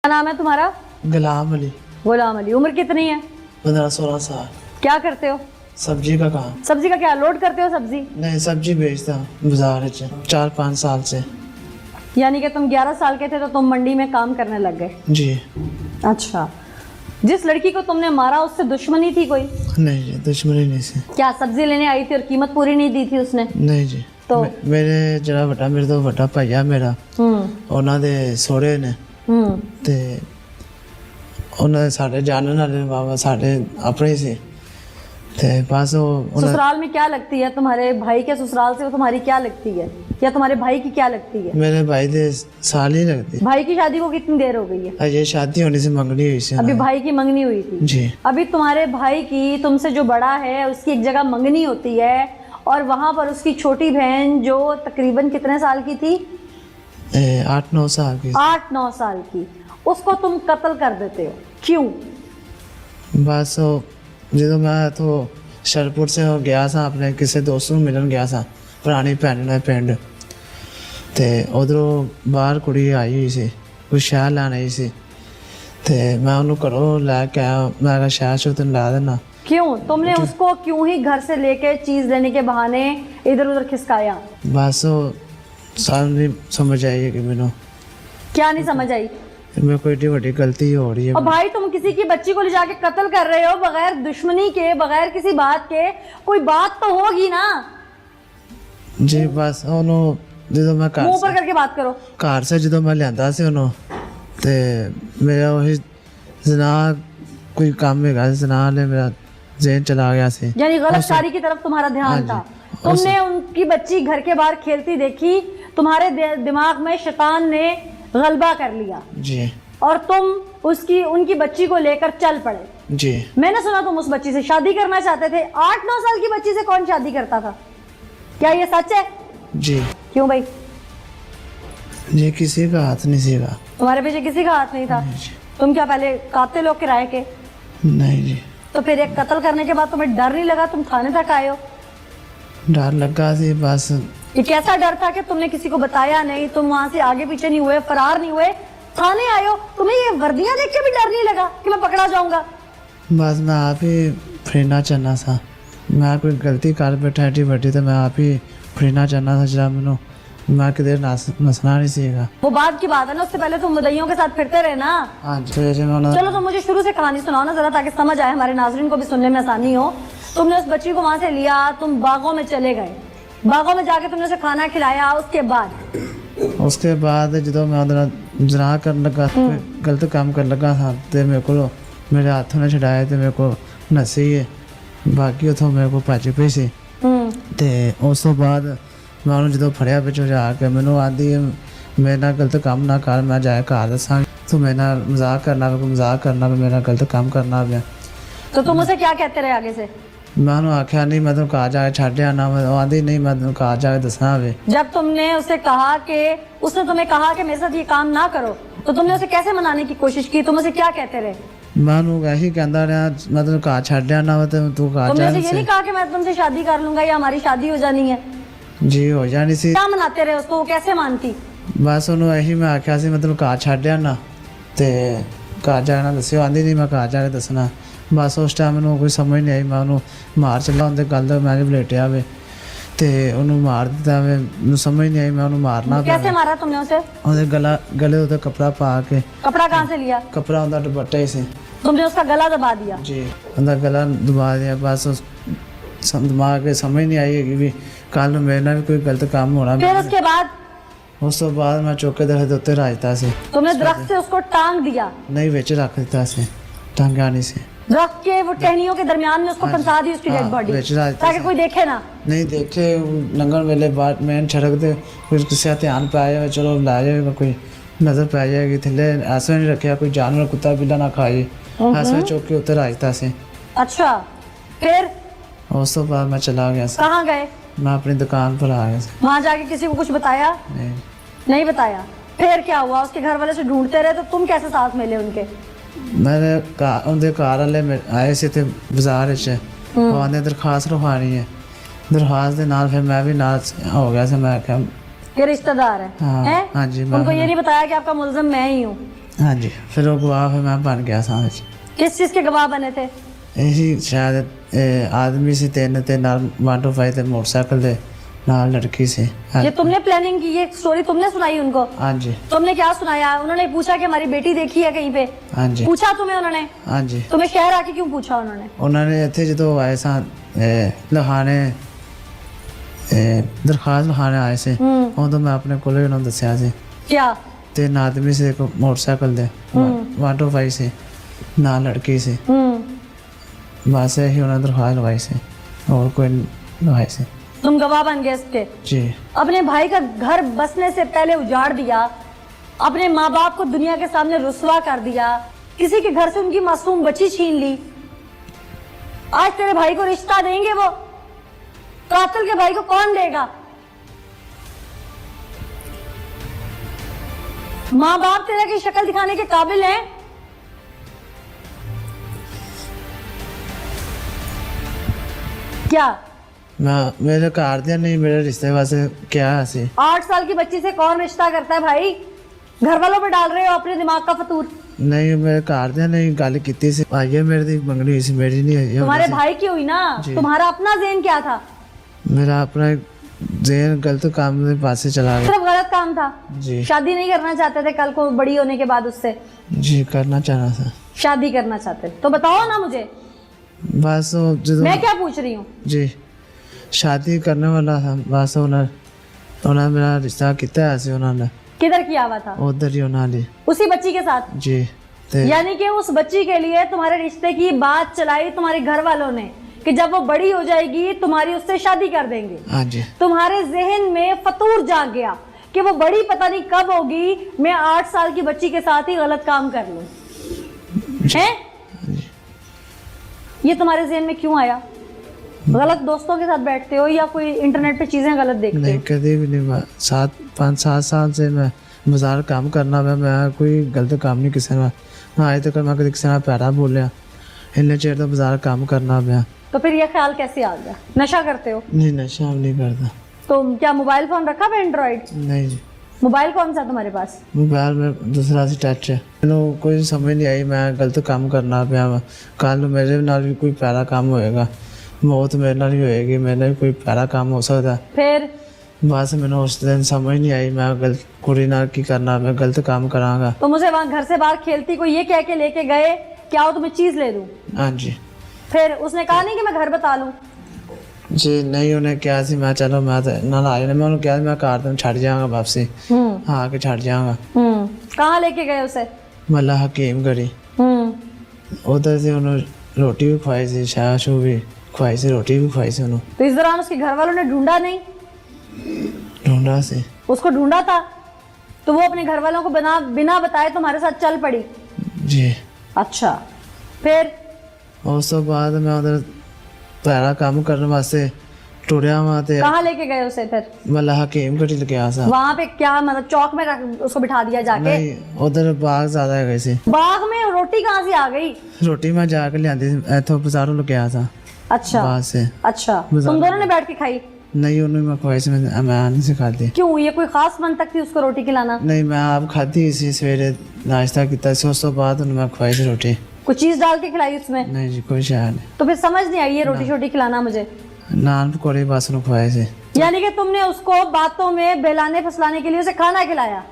क्या नाम है तुम्हारा? गुलाम अली। गुलाम अली। उम्र कितनी है? 15-16 साल। क्या करते हो? सब्जी का काम। सब्जी का क्या लोड करते हो सब्जी? नहीं, सब्जी बेचता हूँ बाजार से 4-5 साल से। यानी कि तुम 11 साल के थे तो तुम मंडी में काम करने लग गए? जी। अच्छा, जिस लड़की को तुमने मारा उससे दुश्मनी थी कोई? नहीं जी, दुश्मनी नहीं से। क्या सब्जी लेने आई थी और कीमत पूरी नहीं दी थी उसने? नहीं जी। तो मेरे जरा ਵੱਡਾ ਮੇਰੇ ਤੋਂ ਵੱਡਾ ਭਾਈਆ ਮੇਰਾ, ਉਹਨਾਂ ਦੇ ਸਹੁਰੇ ਨੇ ਤੇ ਉਹਨਾਂ ਦੇ ਸਾਡੇ ਜਾਣਨ वाले बाबा साढ़े अपने ही से। ते बस वो ससुराल में क्या लगती है तुम्हारे भाई के ससुराल से? वो तुम्हारी क्या लगती है या तुम्हारे भाई की क्या लगती है? मेरे भाई दे साल ही लगती। भाई की शादी को कितनी देर हो गई है? अजय शादी होने से मंगनी हुई से। अभी भाई की मंगनी हुई थी जी। अभी तुम्हारे भाई की तुमसे जो बड़ा है उसकी एक जगह मंगनी होती है और वहाँ पर उसकी छोटी बहन जो तकरीबन कितने साल की थी? 8-9 साल की। 8-9 साल की। उसको तुम कत्ल कर देते हो, क्यों? बस जो मैं तो शरपुर से गया था, अपने किसी दोस्त ਨੂੰ ਮਿਲਣ ਗਿਆ ਸਾਂ, ਪੁਰਾਣੀ ਭੈਣ ਨਾਲ ਪਿੰਡ ਤੇ ਉਧਰੋਂ ਬਾਹਰ ਕੁੜੀ ਆਈ ਹੋਈ ਸੀ, ਕੋਈ ਸ਼ਹਿਰ ਲੈਣ ਆਈ ਸੀ ਤੇ ਮੈਂ ਉਹਨੂੰ ਘਰੋਂ ਲੈ ਕੇ ਆਇਆ। ਮੈਂ ਕਿਹਾ ਸ਼ਹਿਰ ਚ ਤੈਨੂੰ ਲਾ ਦੇਣਾ। क्यों तुमने उसको क्यों ही घर से लेके चीज लेने के बहाने इधर उधर खिसकाया? बस वो सामने समझ आई कि मैंने क्या नहीं समझ आई? मेरे को एडी बड़ी गलती हो रही है। और भाई तुम किसी की बच्ची को ले जाके कत्ल कर रहे हो बगैर दुश्मनी के, बगैर किसी बात के। कोई बात तो होगी ना? जी बस ਉਹਨੂੰ ਜਦੋਂ ਮੈਂ ਘਰ मुंह पर करके बात करो। ਘਰ ਸੇ ਜਦੋਂ ਮੈਂ ਲਿਆਂਦਾ ਸੀ ਉਹਨੂੰ ਤੇ ਮੇਰਾ ਉਹੀ ਜ਼ਨਾ ਕੋਈ ਕੰਮ ਹੈਗਾ ਜ਼ਨਾ ਨੇ ਮੇਰਾ ज़हन चला गया से। यानी गलत कारी की तरफ तुम्हारा ध्यान था। तुमने उनकी बच्ची घर के बाहर खेलती देखी, तुम्हारे दिमाग में शैतान ने गलबा कर लिया जी और तुम उनकी बच्ची को लेकर चल पड़े। जी। मैंने सुना तुम उस बच्ची से शादी करना चाहते थे। 8-9 साल की बच्ची से कौन शादी करता था? क्या ये सच है? जी। क्यों भाई? ये किसी का हाथ नहीं सीखा। तुम्हारे पीछे किसी का हाथ नहीं था? तुम क्या पहले काते लोग किराए के? नहीं जी। तो फिर एक कत्ल करने के बाद तुम्हें डर नहीं लगा? तुम थाने तक आए हो। डर लगा सी बस। ये कैसा डर था कि तुमने किसी को बताया नहीं, तुम वहां से आगे पीछे नहीं हुए, फरार नहीं हुए, थाने आए हो? तुम्हें ये वर्दियां देख के भी डर नहीं लगा कि मैं पकड़ा जाऊंगा? बस मैं आप ही फरीना चाहना था। मैं कोई गलती कर बैठा एडी बड़ी तो मैं आप ही फरीना चाहना था जरा मैनू मैं किधर नसना नहीं सीखा। वो बात की बात है ना, उससे पहले तुम मुद्दइयों के साथ फिरते रहे ना। हाँ जी। चलो तुम मुझे शुरू से कहानी सुनाओ ना जरा, ताकि समझ आए, हमारे नाज़रीन को भी सुनने में आसानी हो। तुमने उस बच्ची को वहां से लिया, तुम बागों में चले गए, बागों में जाके तुमने उसे खाना खिलाया, उसके बाद जो मैं जना कर लगा गलत काम कर लगा था तो मेरे को मेरे हाथों ने छड़ाया तो मेरे को नसी है, बाकी उतो मेरे को भज पई सी ते उस तो बाद मैं उन्होंने जो फड़िया पिछों जाके मैनू आदि मेरे ना गलत काम ना कर, मैं जाए घर दसा तो मेरे ना मजाक करना भी मेरा गलत काम करना पे। तो तुम उसे क्या कहते रहे आगे से? मैं उन्होंने आख्या नहीं मैं तो घर जाके छड़ आना, आदि नहीं मैं तो घर जाके दसना वे। जब तुमने उसे कहा कि उसने तुम्हें कहा कि मेरे साथ ये काम ना करो, तो तुमने उसे कैसे मनाने की कोशिश की? तुम उसे क्या कहते रहे? मैं यही कहता रहा मैं तो घर छड़ आना वा तो तू घर तुमने ये नहीं कहा कि मैं तुमसे शादी कर लूंगा या हमारी शादी हो जानी है? जी हो जानी सी। क्या मनाते रहे उसको? वो कैसे मानती? बस उन्होंने यही मैं आख्या सी मतलब घर छड़ आना ते घर जाना दस्यो, आंदी नहीं मैं घर जाके दसना। बस उस टाइम मैंने कोई समझ नहीं आई, मैं उन्होंने मार चला उनके गल मैं बलेटिया वे ते उन्होंने मार दिता वे, मैंने समझ नहीं आई मैं उन्होंने मारना। कैसे मारा तुमने उसे? उहदे गले उते कपड़ा पा के। कपड़ा कहाँ से लिया? कपड़ा उनका दुपट्टा ही से। तुमने उसका गला दबा दिया? जी उनका गला दबा दिया। बस उस दिमाग के समझ नहीं आई कि भी कल मेरे ना भी कोई गलत काम होना। फिर उसके बाद? उस तो बाद मैं चौके दरख्त उत्ते राजता से। तुमने दरख्त से उसको टांग दिया? नहीं विच रख दिता से, टांगा नहीं से। दरख्त के वो टहनियों के दरमियान में उसको फंसा दी उसकी डेड बॉडी, ताकि कोई देखे ना? नहीं देखे, लंघन वेले बाद मेन सड़क ते कोई किसी ध्यान पे आया चलो ला जाएगा, कोई नजर पै जाएगी थले, ऐसे नहीं रखा कोई जानवर कुत्ता बिल्ला ना खाए, ऐसे चौके उत्ते राजता से। अच्छा फिर? उस तो बाद मैं चला गया। कहाँ गए? मैं अपनी दुकान पर आ गया। वहाँ जाके किसी को कुछ बताया? नहीं बताया। फिर क्या हुआ? उसके घर वाले से ढूंढते रहे, तो तुम कैसे साथ मिले उनके? मेरे उनके घर वाले आए से थे बाजार च, उन्होंने दरखास्त रखवानी है, दरखास्त के नाल फिर मैं भी नाल हो गया से। मैं क्या ये रिश्तेदार है? हाँ जी। उनको ये नहीं बताया कि आपका मुलजिम मैं ही हूँ? हाँ जी फिर वो गवाह फिर मैं बन गया था किस चीज के गवाह बने थे? यही शायद आदमी से तीन ते नाल 125 ते मोटरसाइकिल दे नाल लड़की से ये तुमने प्लानिंग की, ये स्टोरी तुमने सुनाई उनको? हाँ जी तुमने क्या सुनाया? उन्होंने पूछा कि हमारी बेटी देखी है कहीं पे? हाँ जी पूछा तुम्हें उन्होंने? हाँ जी तुम्हें शहर आके क्यों पूछा उन्होंने? उन्होंने इतने जो आए सा लिखाने दरखास्त लिखाने आए से उदों मैं अपने कोले उन्होंने दसिया से क्या? तीन आदमी से एक मोटरसाइकिल दे 125 से ना लड़की से बस यही उन्होंने दरखास्त लगाई से और कोई लगाई से। तुम गवाह बन गए इसके? जी अपने भाई का घर बसने से पहले उजाड़ दिया, अपने माँ बाप को दुनिया के सामने रुसवा कर दिया, किसी के घर से उनकी मासूम बच्ची छीन ली। आज तेरे भाई को रिश्ता देंगे वो? कातिल के भाई को कौन देगा? माँ बाप तेरा की शक्ल दिखाने के काबिल हैं? क्या मेरे घर दिया नहीं मेरे रिश्ते वास्ते क्या है 8 साल की बच्ची से कौन रिश्ता करता है भाई? घर वालों पे डाल रहे हो अपने दिमाग का फतूर। नहीं मेरे घर दिया नहीं गल की सी आइए मेरे दी मंगनी हुई सी मेरी नहीं हुई तुम्हारे भाई की हुई ना? तुम्हारा अपना ज़हन क्या था? मेरा अपना ज़हन गलत काम के पास चला गया। सिर्फ गलत काम था? जी शादी नहीं करना चाहते थे कल को बड़ी होने के बाद उससे? जी करना चाहना था। शादी करना चाहते तो बताओ ना मुझे। बस मैं क्या पूछ रही हूँ? जी शादी करने वाला था बस उन्होंने मेरा रिश्ता किया ऐसे उन्होंने। किधर किया हुआ था? उधर ही उन्होंने उसी बच्ची के साथ? जी यानी कि उस बच्ची के लिए तुम्हारे रिश्ते की बात चलाई तुम्हारे घर वालों ने कि जब वो बड़ी हो जाएगी तुम्हारी उससे शादी कर देंगे। हाँ जी तुम्हारे जहन में फतूर जाग गया कि वो बड़ी पता नहीं कब होगी, मैं 8 साल की बच्ची के साथ ही गलत काम कर लूं। हैं? ये तुम्हारे जहन में क्यों आया? गलत दोस्तों के साथ बैठते हो या कोई इंटरनेट पे चीजें गलत देखते हो? नहीं कभी भी नहीं। 5-7 साल से मैं बाजार काम करना मैं कोई गलत काम नहीं किसी ने आज तक मैं कभी किसी ने प्यारा बोलिया इन्ने चेर तो बाजार काम करना मैं। तो फिर ये ख्याल कैसे आ गया? नशा करते हो? नहीं नशा नहीं करता। तो क्या मोबाइल फोन रखा है एंड्रॉइड? नहीं जी मोबाइल कौन सा तुम्हारे पास? मोबाइल में दूसरा सी टच है। मैंने कोई समझ नहीं आई मैं गलत काम करना पाया। कल मेरे नाल भी कोई प्यारा काम होएगा, मौत मेरे नाल ही होएगी, मेरे भी कोई प्यारा काम हो सकता। फिर बस मैंने उस दिन समझ नहीं आई मैं गलत कुड़ी नाल की करना, मैं गलत काम करांगा। तो मुझे वहाँ घर से बाहर खेलती को ये कह के लेके गए क्या हो तुम्हें चीज ले दूं? हाँ जी फिर उसने कहा नहीं कि मैं घर बता लूं? जी नहीं उन्हें क्या सी मैं चलो मैं नाल आ जाना मैं उन्हें क्या मैं कार तुम छड़ जाऊंगा वापसी। हाँ के छड़ जाऊंगा। कहाँ लेके गए उसे? मल्ला हकीम गढ़ी उधर से उन्होंने रोटी भी खुआई सी, शाह शू भी खुआई सी, रोटी भी खुआई सी उन्होंने। तो इस दौरान उसके घर वालों ने ढूंढा नहीं? ढूंढा से उसको ढूंढा था तो वो अपने घर वालों को बिना बताए तुम्हारे साथ चल पड़ी? जी अच्छा फिर? उस तो बाद मैं उधर पैरा काम करने वास्ते टुरिया वहाँ ते कहाँ लेके गए उसे फिर? मल्ला हकीम गढ़ी लेके आ सा। वहाँ पे क्या मतलब चौक में उसको बिठा दिया जाके? नहीं उधर बाग ज्यादा है गई सी। बाग में रोटी कहाँ से आ गई? रोटी मैं जाके लियांदी इथों बाजारों लेके आ था। अच्छा बाहर से। अच्छा तुम दोनों ने बैठ के खाई? नहीं उन्होंने मैं खुआई से मैं नहीं से खाती। क्यों ये कोई खास मंतक थी उसको रोटी खिलाना? नहीं मैं आप खाती इसी सवेरे नाश्ता किया उस तो बाद उन्हें मैं खुआई थी रोटी। कुछ चीज डाल के खिलाई उसमें? नहीं जी कोई शायद नहीं। तो फिर समझ नहीं आई ये रोटी छोटी खिलाना मुझे? नान पकौड़े बस खुआए से। यानी कि तुमने उसको बातों में बहलाने फसलाने के लिए उसे खाना खिलाया?